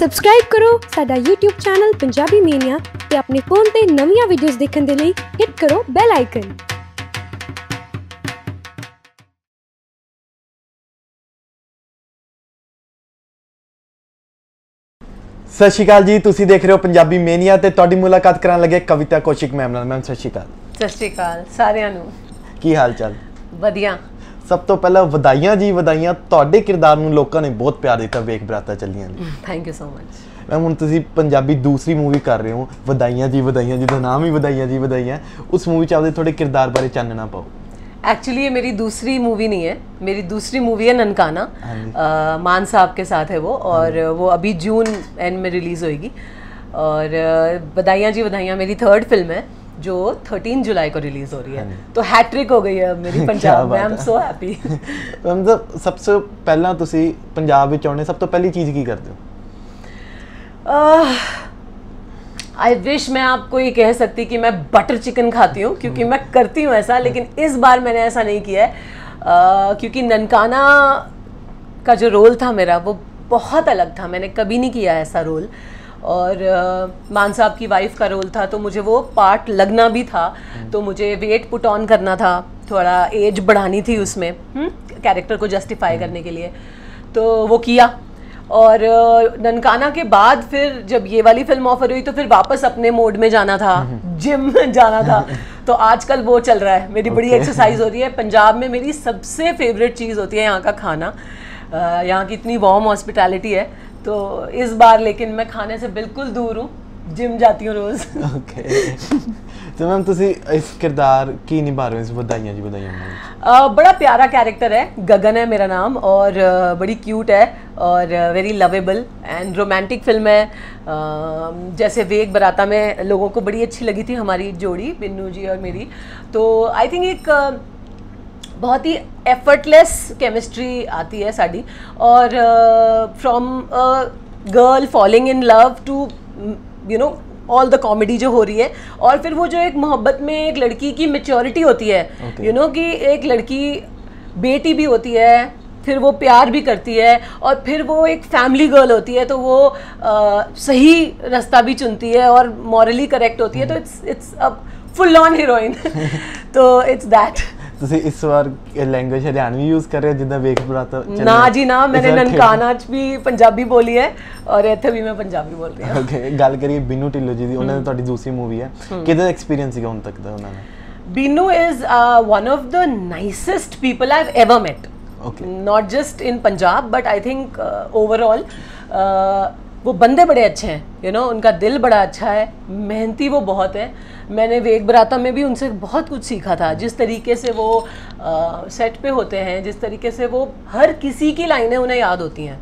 Subscribe ਕਰੋ ਸਾਡਾ YouTube channel Punjabi ਮੀਨੀਆ ਤੇ ਆਪਣੇ ਫੋਨ ਤੇ ਨਵੀਆਂ ਵੀਡੀਓਜ਼ ਦੇਖਣ ਦੇ ਲਈ ਹਿੱਟ ਕਰੋ ਬੈਲ ਆਈਕਨ। सत श्री अकाल जी, तुसी देख रहे हो पंजाबी मेनिया ते तुहाडी मुलाकात करान लगे कविता कौशिक मैम नाल। मैम सत श्री अकाल। सत श्री अकाल सारिਆਂ ਨੂੰ। की हाल चाल? ਵਧੀਆ। सब तो पहला ਵਧਾਈਆਂ जी, ਵਧਾਈਆਂ। ਤੁਹਾਡੇ ਕਿਰਦਾਰ ਨੂੰ ਲੋਕਾਂ ਨੇ ਬਹੁਤ ਪਿਆਰ ਦਿੱਤਾ ਵੇਖ ਬਰਾਤਾ ਚੱਲੀਆਂ ਨੇ। Thank you so much. Ma'am ਹੁਣ ਤੁਸੀਂ ਪੰਜਾਬੀ ਦੂਸਰੀ ਮੂਵੀ ਕਰ ਰਹੇ ਹੋ, ਵਧਾਈਆਂ ਜੀ ਵਧਾਈਆਂ, ਜਿਹਦਾ ਨਾਮ ਹੀ ਵਧਾਈਆਂ ਜੀ ਵਧਾਈਆਂ। उस मूवी च आपदे थोड़े किरदार बारे चानना पाओ। एक्चुअली ये मेरी दूसरी मूवी नहीं है, मेरी दूसरी मूवी है ननकाना। मान साहब के साथ है वो, और वो अभी जून एंड में रिलीज़ होएगी। और बधाइयाँ जी बधाइयाँ मेरी थर्ड फिल्म है जो 13 जुलाई को रिलीज़ हो रही है। तो हैट्रिक हो गई है मेरी पंजाब में। I am so happy. मतलब सबसे पहला तुसी पंजाब विच आउणे सब तो पहली चीज़ की करते हो? आई विश मैं आपको ये कह सकती कि मैं बटर चिकन खाती हूँ, क्योंकि मैं करती हूँ ऐसा, लेकिन इस बार मैंने ऐसा नहीं किया है। क्योंकि ननकाना का जो रोल था मेरा वो बहुत अलग था, मैंने कभी नहीं किया ऐसा रोल। और मान साहब की वाइफ का रोल था, तो मुझे वो पार्ट लगना भी था, तो मुझे वेट पुट ऑन करना था, थोड़ा एज बढ़ानी थी उसमें कैरेक्टर को जस्टिफाई करने के लिए, तो वो किया। और ननकाना के बाद फिर जब ये वाली फिल्म ऑफर हुई तो फिर वापस अपने मोड में जाना था, जिम जाना था। तो आजकल वो चल रहा है, मेरी बड़ी एक्सरसाइज हो रही है। पंजाब में मेरी सबसे फेवरेट चीज़ होती है यहाँ का खाना। यहाँ की इतनी वार्म हॉस्पिटैलिटी है, तो इस बार लेकिन मैं खाने से बिल्कुल दूर हूँ, जिम जाती हूँ रोज़। ओके। तो मैम तुसी इस किरदार की निभा रहे हो इस बधाइयाँ जी बधाइयाँ? बड़ा प्यारा कैरेक्टर है, गगन है मेरा नाम, और बड़ी क्यूट है और very lovable and romantic film है। जैसे वेग बराता में लोगों को बड़ी अच्छी लगी थी हमारी जोड़ी, बिन्नू जी और मेरी, तो आई थिंक एक बहुत ही एफर्टलेस केमिस्ट्री आती है साड़ी। और from girl falling in love to you know all the comedy जो हो रही है, और फिर वो जो एक मोहब्बत में एक लड़की की मैच्योरिटी होती है, यू नो कि एक लड़की बेटी भी होती है, फिर वो प्यार भी करती है, और फिर वो एक फैमिली गर्ल होती है, तो वो सही रास्ता भी चुनती है और मॉरली करेक्ट होती है। तो it's a full on heroine. तो इट्स दैट। ਤੁਸੀਂ ਇਸ ਵਾਰ ਲੈਂਗੁਏਜ ਹਰਿਆਣਵੀ ਯੂਜ਼ ਕਰ ਰਹੇ ਹੋ ਜਿੱਦਾਂ ਵੇਖ ਬਰਾਤਾ? ਨਾ ਜੀ ਨਾ, मैंने ननकाना च भी पंजाबी बोली है और ਇੱਥੇ ਵੀ ਮੈਂ ਪੰਜਾਬੀ ਬੋਲ ਰਹੀ ਹਾਂ। ਓਕੇ। ਗੱਲ ਕਰੀਏ ਬਿੰਨੂ ਢਿੱਲੋਂ ਜੀ ਦੀ, ਉਹਨਾਂ ਦੀ ਤੁਹਾਡੀ ਦੂਸਰੀ ਮੂਵੀ ਹੈ, ਕਿਹਦਾ ਐਕਸਪੀਰੀਅੰਸ ਸੀਗਾ ਹੁਣ ਤੱਕ ਦਾ ਉਹਨਾਂ ਦਾ? Binnu is one of the nicest people I've ever met. Okay. Not just in Punjab but I think overall वो बंदे बड़े अच्छे हैं, यू नो, उनका दिल बड़ा अच्छा है, मेहनती वो बहुत है। मैंने वेग बराता में भी उनसे बहुत कुछ सीखा था, जिस तरीके से वो सेट पे होते हैं, जिस तरीके से वो हर किसी की लाइनें उन्हें याद होती हैं,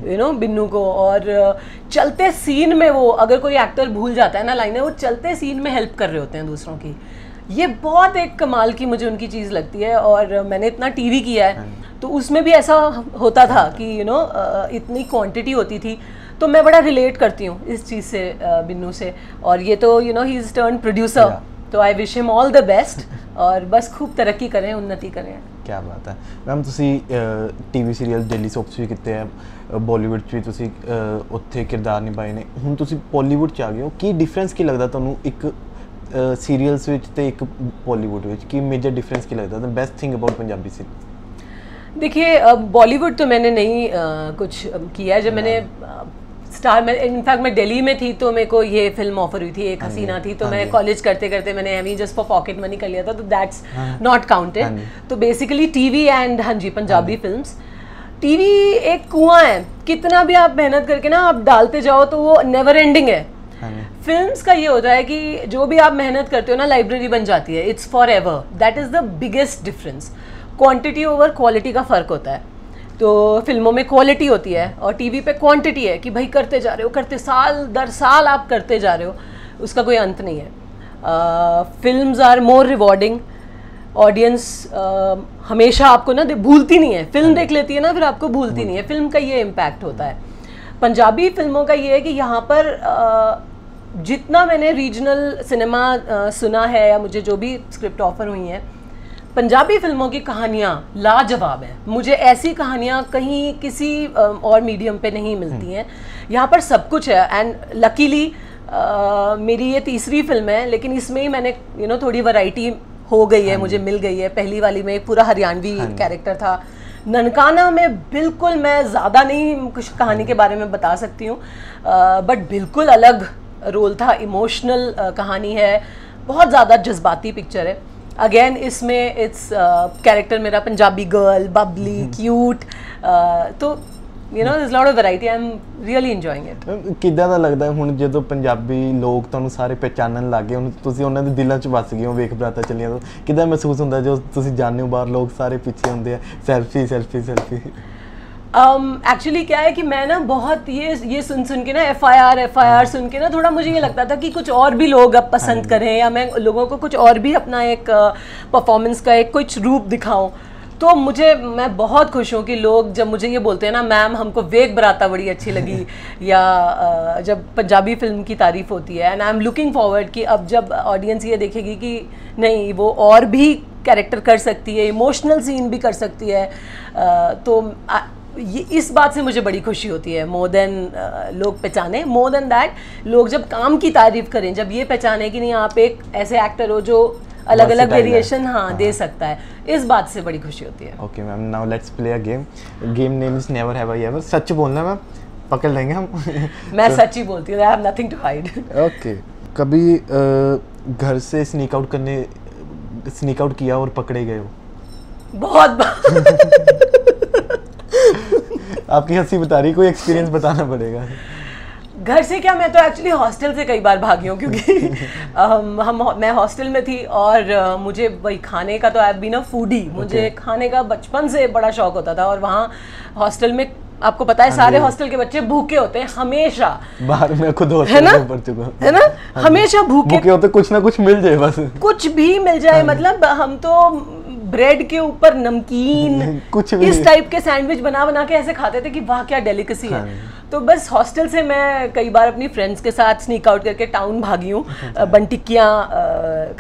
यू नो, बिन्नू को। और चलते सीन में वो अगर कोई एक्टर भूल जाता है ना लाइनें, वो चलते सीन में हेल्प कर रहे होते हैं दूसरों की। ये बहुत एक कमाल की मुझे उनकी चीज़ लगती है। और मैंने इतना टीवी किया है तो उसमें भी ऐसा होता था कि यू नो इतनी क्वांटिटी होती थी, तो मैं बड़ा रिलेट करती हूँ इस चीज़ से बिन्नू से। और ये तो you know he is turn producer, तो I wish him all the best, और बस खूब तरक्की करें, उन्नति करें। क्या बात है मैम। ਤੁਸੀਂ ਟੀਵੀ ਸੀਰੀਅਲ ਡੇਲੀ ਸੋਪਸ ਵੀ ਕੀਤੇ ਹੈ, ਬਾਲੀਵੁੱਡ 'ਚ ਵੀ ਤੁਸੀਂ ਉੱਥੇ ਕਿਰਦਾਰ ਨਿਭਾਏ ਨੇ, ਹੁਣ ਤੁਸੀਂ ਬਾਲੀਵੁੱਡ 'ਚ ਆ ਗਏ ਹੋ। ਕੀ ਡਿਫਰੈਂਸ ਕੀ ਲੱਗਦਾ ਤੁਹਾਨੂੰ ਇੱਕ ਸੀਰੀਅਲਸ ਵਿੱਚ ਤੇ ਇੱਕ ਬਾਲੀਵੁੱਡ ਵਿੱਚ? ਕੀ ਮੇਜਰ डिफरेंस ਕੀ लगता है? Best thing about Punjabi series? देखिए बॉलीवुड तो मैंने नहीं कुछ किया है। जब मैंने स्टार में इनफैक्ट मैं दिल्ली में थी तो मेरे को ये फिल्म ऑफर हुई थी, एक हसीना थी, तो मैं कॉलेज करते करते मैंने am just for pocket money कर लिया था, तो दैट्स नॉट काउंटेड। तो बेसिकली टीवी एंड हाँ जी पंजाबी फिल्म्स। टीवी एक कुआं है, कितना भी आप मेहनत करके ना आप डालते जाओ तो वो नेवर एंडिंग है। फिल्म्स का ये होता है कि जो भी आप मेहनत करते हो ना, लाइब्रेरी बन जाती है, it's for ever. That is the biggest difference. Quantity over quality का फ़र्क होता है। तो फिल्मों में क्वालिटी होती है और टीवी पे क्वांटिटी है कि भाई करते जा रहे हो, करते साल दर साल आप करते जा रहे हो, उसका कोई अंत नहीं है। Films are more rewarding. Audience हमेशा आपको ना भूलती नहीं है, फिल्म देख लेती है ना फिर आपको भूलती नहीं है। फिल्म का ये इम्पैक्ट होता है। पंजाबी फिल्मों का ये है कि यहाँ पर जितना मैंने रीजनल सिनेमा सुना है या मुझे जो भी स्क्रिप्ट ऑफर हुई हैं, पंजाबी फिल्मों की कहानियाँ लाजवाब हैं। मुझे ऐसी कहानियाँ कहीं किसी और मीडियम पे नहीं मिलती हैं। यहाँ पर सब कुछ है एंड लकीली मेरी ये तीसरी फिल्म है, लेकिन इसमें ही मैंने थोड़ी वैरायटी हो गई है, मुझे मिल गई है। पहली वाली में एक पूरा हरियाणवी कैरेक्टर था। ननकाना में बिल्कुल मैं ज़्यादा नहीं कुछ कहानी के बारे में बता सकती हूँ, बट बिल्कुल अलग रोल था, इमोशनल कहानी है, बहुत ज़्यादा जज्बाती पिक्चर है। अगेन इसमें इट्स कैरेक्टर मेरा पंजाबी गर्ल, बबली, क्यूट, तो there's a lot of variety. I'm really enjoying it. ਕਿੱਦਾਂ ਦਾ ਲੱਗਦਾ ਹੈ ਹੁਣ ਜਦੋਂ ਪੰਜਾਬੀ ਲੋਕ ਤੁਹਾਨੂੰ ਸਾਰੇ ਪਹਿਚਾਨਣ ਲੱਗ ਗਏ, ਹੁਣ ਤੁਸੀਂ ਉਹਨਾਂ ਦੇ ਦਿਲਾਂ 'ਚ ਵਸ ਗਏ ਹੋ ਵੇਖ ਬਰਾਤਾ ਚੱਲੀਆਂ ਤੋਂ, ਕਿੱਦਾਂ ਮਹਿਸੂਸ ਹੁੰਦਾ ਜੋ ਤੁਸੀਂ ਜਾਣਦੇ ਹੋ ਬਾਹਰ ਲੋਕ ਸਾਰੇ ਪਿੱਛੇ ਹੁੰਦੇ ਆ ਸੈਲਫੀ ਸੈਲਫੀ ਸੈਲਫੀ? एक्चुअली क्या है कि मैं ना बहुत ये सुन के ना एफ.आई.आर सुन के ना थोड़ा मुझे ये लगता था कि कुछ और भी लोग अब पसंद करें, या मैं लोगों को कुछ और भी अपना एक परफॉर्मेंस का एक कुछ रूप दिखाऊं। तो मैं बहुत खुश हूँ कि लोग जब मुझे ये बोलते हैं ना, मैम हमको वेग बराता बड़ी अच्छी लगी, या जब पंजाबी फिल्म की तारीफ़ होती है, and I am looking forward कि अब जब ऑडियंस ये देखेगी कि नहीं वो और भी कैरेक्टर कर सकती है, इमोशनल सीन भी कर सकती है, तो ये इस बात से मुझे बड़ी खुशी होती है। मोर देन लोग पहचाने, मोर देन दैट लोग जब काम की तारीफ़ करें, जब ये पहचाने कि नहीं आप एक ऐसे एक्टर हो जो अलग अलग वेरिएशन दे सकता है, इस बात से बड़ी खुशी होती है। Okay ma'am, now let's play a game. Game name is never have I ever. सच बोलना मैम, पकड़ लेंगे हम। मैं सच ही बोलती हूँ, I have nothing to hide. Okay, कभी घर से स्नीक आउट किया और पकड़े गए हो? बहुत बार। आपकी हंसी बता रही, कोई एक्सपीरियंस बताना पड़ेगा। घर से क्या, मैं तो एक्चुअली हॉस्टल से कई बार भागी हूँ, क्योंकि मैं हॉस्टल में थी और मुझे वही खाने का, तो I have been a foodie, मुझे खाने का बचपन से बड़ा शौक होता था। और वहाँ हॉस्टल में आपको पता है सारे हॉस्टल के बच्चे भूखे होते हैं हमेशा। बाहर में खुद हॉस्टल में पढ़ चुका हूं, है ना, हमेशा भूखे होते, कुछ ना कुछ मिल जाए, बस कुछ भी मिल जाए। मतलब हम तो ब्रेड के ऊपर नमकीन कुछ भी, इस टाइप के सैंडविच बना के ऐसे खाते थे कि वाह क्या डेलिकेसी है। तो बस हॉस्टल से मैं कई बार अपनी फ्रेंड्स के साथ स्नीक आउट करके टाउन भागी हूँ। बंटिकियाँ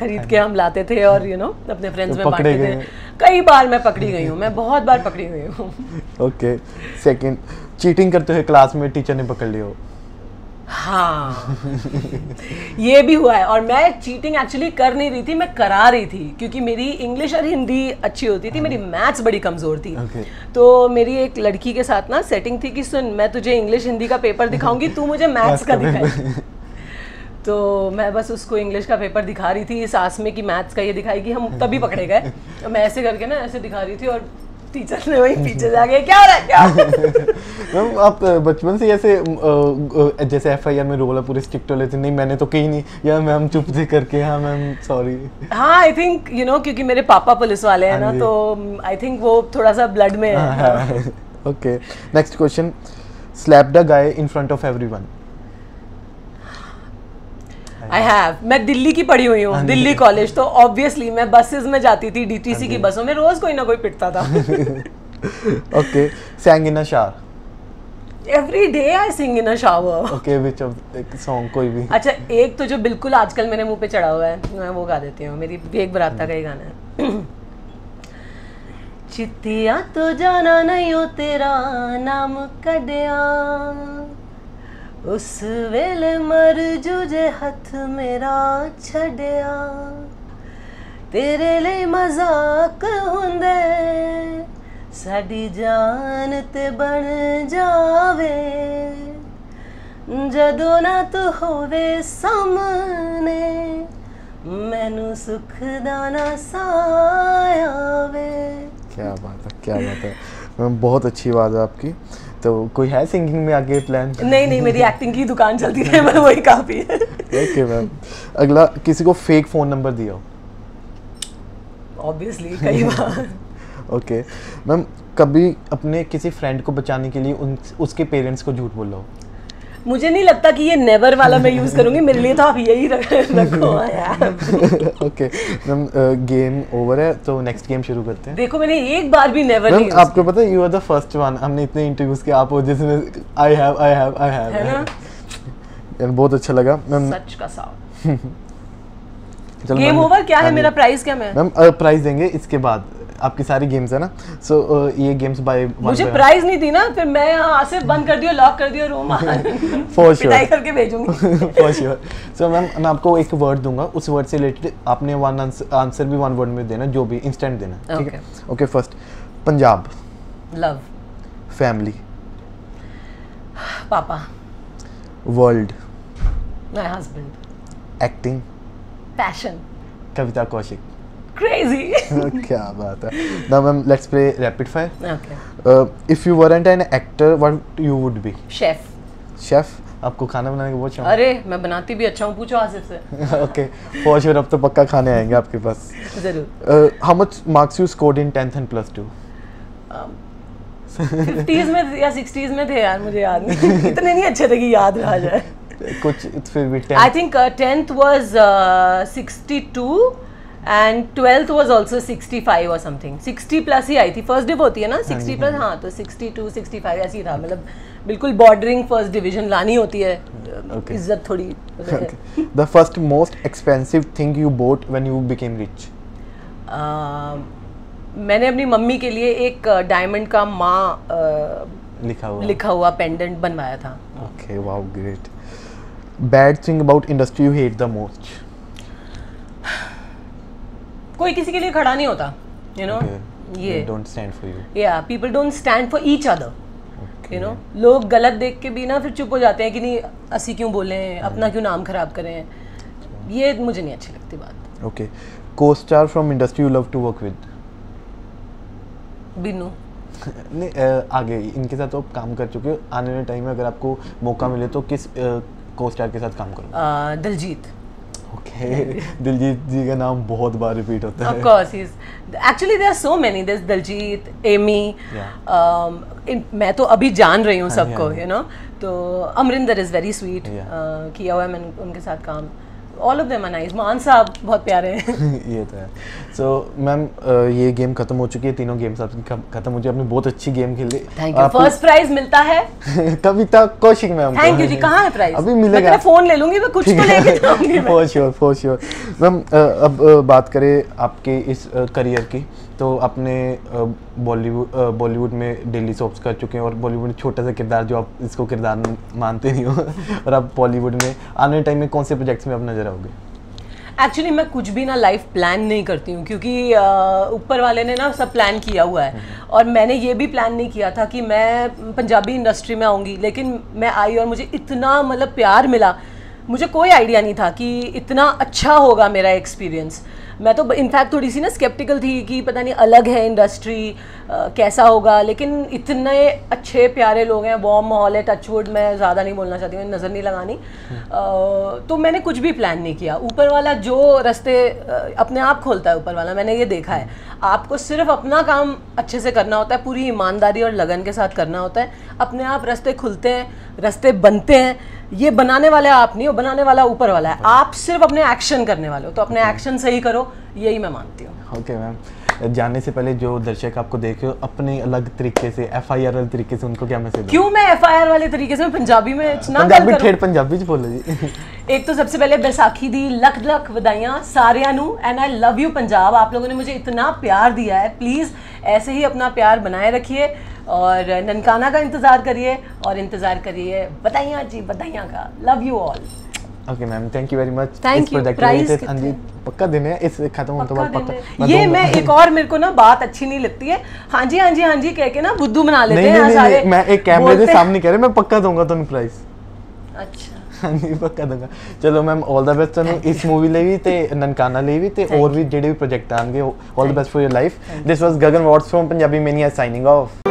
खरीद के हम लाते थे और अपने फ्रेंड्स में बांटते थे। कई बार मैं पकड़ी गई हूँ, मैं बहुत बार पकड़ी गई हूँ। ओके, सेकंड, चीटिंग करते हुए क्लास में टीचर ने पकड़ लिया हो? हाँ, ये भी हुआ है। और मैं चीटिंग एक्चुअली कर नहीं रही थी, मैं करा रही थी, क्योंकि मेरी इंग्लिश और हिंदी अच्छी होती थी, मेरी मैथ्स बड़ी कमज़ोर थी। तो मेरी एक लड़की के साथ ना सेटिंग थी कि सुन, मैं तुझे इंग्लिश हिंदी का पेपर दिखाऊंगी, तू मुझे मैथ्स का दिखाएगी। तो मैं बस उसको इंग्लिश का पेपर दिखा रही थी, सास में कि मैथ्स का ये दिखाएगी, हम तभी पकड़े गए। तो मैं ऐसे करके ना ऐसे दिखा रही थी और टीचर ने वही पीछे जाके क्या हो रहा है क्या? मैम आप बचपन से ऐसे जैसे एफआईआर में रोल है पूरे स्ट्रिक्ट हो लेते? नहीं मैंने तो कही नहीं, या मैम चुप से करके हाँ मैम सॉरी। हाँ, आई थिंक क्योंकि मेरे पापा पुलिस वाले हैं ना, तो आई थिंक वो थोड़ा सा ब्लड में है। Okay, next question, slapped a guy in front of everyone? I have. मैं दिल्ली की पढ़ी हुई हूँ, दिल्ली कॉलेज, तो ऑब्वियसली मैं बसेस में जाती थी, डीटीसी की बसों में, रोज कोई ना कोई पिटता था। Okay, sang in a shower? Every day I sing in a shower. Okay, which of एक song कोई भी? अच्छा, एक तो जो बिल्कुल आजकल मेरे मुंह पे चढ़ा हुआ है, मैं वो गा देती हूँ, मेरी वेग बराता का ही गाना है। चित्तिया तो जाना नहीं हो तेरा नाम कढ़िया, उस वेले मर जुजे हथ मेरा छड़िया, तेरे लिए मजाक हुंदे साडी जान ते बन जावे, जदों ना तू होवे सामने मैनू सुख दाना सायावे। क्या बात है, क्या बात है मैम, बहुत अच्छी आवाज़ है आपकी। तो कोई है सिंगिंग में आगे प्लान? नहीं, मेरी एक्टिंग की दुकान चलती है, मैं वही काफ़ी है। ओके मैम, अगला, किसी को फेक फ़ोन नंबर दिया हो? ऑब्वियसली कई बार। ओके मैम, कभी अपने किसी फ्रेंड को बचाने के लिए उसके पेरेंट्स को झूठ बोला हो? मुझे नहीं लगता कि ये नेवर वाला मैं यूज़ करूँगी, मेरे लिए तो आप यही रखो यार। ओके मैम, गेम ओवर है, तो नेक्स्ट गेम शुरू करते हैं। देखो मैंने एक बार भी नेवर नहीं, आपको पता है you are the first one, हमने इतने इंटरव्यूज के आप हो जिसमें आई हैव है ना, बहुत अच्छा लगा मैम। सच का साफ। चलो गेम ओवर क्या है मेरा प्राइस क्या मैं मैम प्राइस देंगे इसके बाद आपकी सारी गेम्स है ना सो ये गेम्स बाय मुझे प्राइस नहीं दी ना फिर मैं यहाँ सिर्फ बंद कर दियो लॉक कर दियो रूम फॉर श्योर पिटाई करके भेजूंगी फॉर श्योर सो मैम मैं आपको एक वर्ड दूंगा उस वर्ड से रिलेटेड आपने वन आंसर भी वन वर्ड में देना जो भी इंस्टेंट देना ठीक है okay first Punjab love family पापा world my husband acting passion Kavita Kaushik crazy क्या बात है now ma'am let's play rapid fire okay if you weren't an actor what you would be chef chef आपको खाना बनाने का बहुत शौक अरे मैं बनाती भी अच्छा हूँ पूछो आसिफ से ओके फॉर श्योर अब तो पक्का खाने आएंगे आपके पास जरूर how much marks you scored in 10th and +2 50s में या 60s में थे यार मुझे याद नहीं इतने नहीं अच्छे थे कि याद रहा जाए कुछ फिर भी 10 I think 10th was 62 and 12th was also 65 or something 60 plus ही आई थी फर्स्ट डिव होती है ना 60 प्लस हाँ तो 62 65 ऐसी था मतलब बिल्कुल बॉर्डरिंग फर्स्ट डिवीजन लानी होती है इज्जत थोड़ी the first most expensive thing you boat when you became rich मैंने अपनी मम्मी के लिए एक डायमंड का माँ लिखा हुआ पेंडेंट बनवाया था okay wow great bad thing about industry you hate the most कोई किसी के लिए खड़ा नहीं होता यू नो ये डोंट स्टैंड फॉर यू या people don't stand for each other you know लोग गलत देख के भी ना फिर चुप हो जाते हैं कि नहीं असी क्यों बोलें अपना क्यों नाम खराब करें ये मुझे नहीं अच्छी लगती बात ओके को star from industry you love to work with Binnu नहीं आगे इनके साथ तो आप काम कर चुके हो आने वाले टाइम में अगर आपको मौका मिले तो किस को स्टार के साथ काम करोगे दिलजीत ओके दिलजीत जी का नाम बहुत बार रिपीट होता है of course he is actually there are so many this Diljit Ammy मैं तो अभी जान रही हूँ सबको यू नो तो अमरिंदर इज वेरी स्वीट किया हुआ है मैंने उनके साथ काम all of them are nice Maan sahab बहुत प्यारे हैं ये तो है सो मैम ये गेम खत्म हो चुकी है तीनों गेम्स आपकी खत्म हो चुकी है आपने बहुत अच्छी गेम खेली थैंक यू फर्स्ट प्राइज मिलता है कविता कौशिक मैम थैंक यू जी कहाँ है प्राइज अभी मिलेगा मैं फोन ले लूंगी मैं कुछ तो लेके जाऊंगी फॉर श्योर मैम अब बात करें आपके इस करियर की तो आपने बॉलीवुड में डेली सोप्स कर चुके हैं और बॉलीवुड में छोटा सा किरदार जो आप इसको किरदार मानते नहीं हो और आप बॉलीवुड में आने वाले टाइम में कौन से प्रोजेक्ट्स में आप नजर आओगे एक्चुअली मैं कुछ भी ना लाइफ प्लान नहीं करती हूँ क्योंकि ऊपर वाले ने ना सब प्लान किया हुआ है और मैंने ये भी प्लान नहीं किया था कि मैं पंजाबी इंडस्ट्री में आऊँगी लेकिन मैं आई और मुझे इतना मतलब प्यार मिला मुझे कोई आइडिया नहीं था कि इतना अच्छा होगा मेरा एक्सपीरियंस मैं तो इनफैक्ट थोड़ी सी ना स्केप्टिकल थी कि पता नहीं अलग है इंडस्ट्री कैसा होगा लेकिन इतने अच्छे प्यारे लोग हैं वार्म माहौल है टचवुड मैं ज़्यादा नहीं बोलना चाहती हूँ नज़र नहीं लगानी तो मैंने कुछ भी प्लान नहीं किया ऊपर वाला जो रास्ते अपने आप खोलता है ऊपर वाला मैंने ये देखा है आपको सिर्फ अपना काम अच्छे से करना होता है पूरी ईमानदारी और लगन के साथ करना होता है अपने आप रास्ते खुलते हैं रास्ते बनते हैं ये बनाने वाले आप नहीं हो बनाने वाला ऊपर वाला है आप सिर्फ अपने एक्शन करने वाले हो तो अपने एक्शन सही करो यही मैं मानती हूँ ओके मैम जाने से पहले जो दर्शक आपको देख रहे हो अपने अलग तरीके से एफआईआर वाले तरीके से उनको क्या मैसेज क्यों मैं एफआईआर वाले तरीके से पंजाबी में पंजाबी ठेठ पंजाबी च बोलो जी एक तो सबसे पहले बैसाखी दी लख लख बधाइयां सारियां नू and I love you Punjab आप लोगों ने मुझे इतना प्यार दिया है प्लीज़ ऐसे ही अपना प्यार बनाए रखिए और ननकाना का इंतज़ार करिए और इंतज़ार करिए बधाइयां जी बधाइयां का love you all okay ma'am thank you very much thank you price पक्का दिन है इस खत्म होने के बाद पक्का ये मैं एक और मेरे को ना बात अच्छी नहीं लगती है हाँ जी हाँ जी हाँ जी कह के ना बुद्धू बना लेते हैं सारे मैं एक कैमरे के सामने कह रहे मैं पक्का दूंगा तुम प्राइस अच्छा हाँ जी पक्का दूंगा चलो मैम ऑल द बेस्ट ਤੁਹਾਨੂੰ ਇਸ ਮੂਵੀ ਲਈ ਵੀ ਤੇ ਨਨਕਾਨਾ ਲਈ ਵੀ ਤੇ ਹੋਰ ਵੀ ਜਿਹੜੇ ਵੀ ਪ੍ਰੋਜੈਕਟ ਆਣਗੇ all the best for your life this was Gagan Watts from Punjabi mania signing of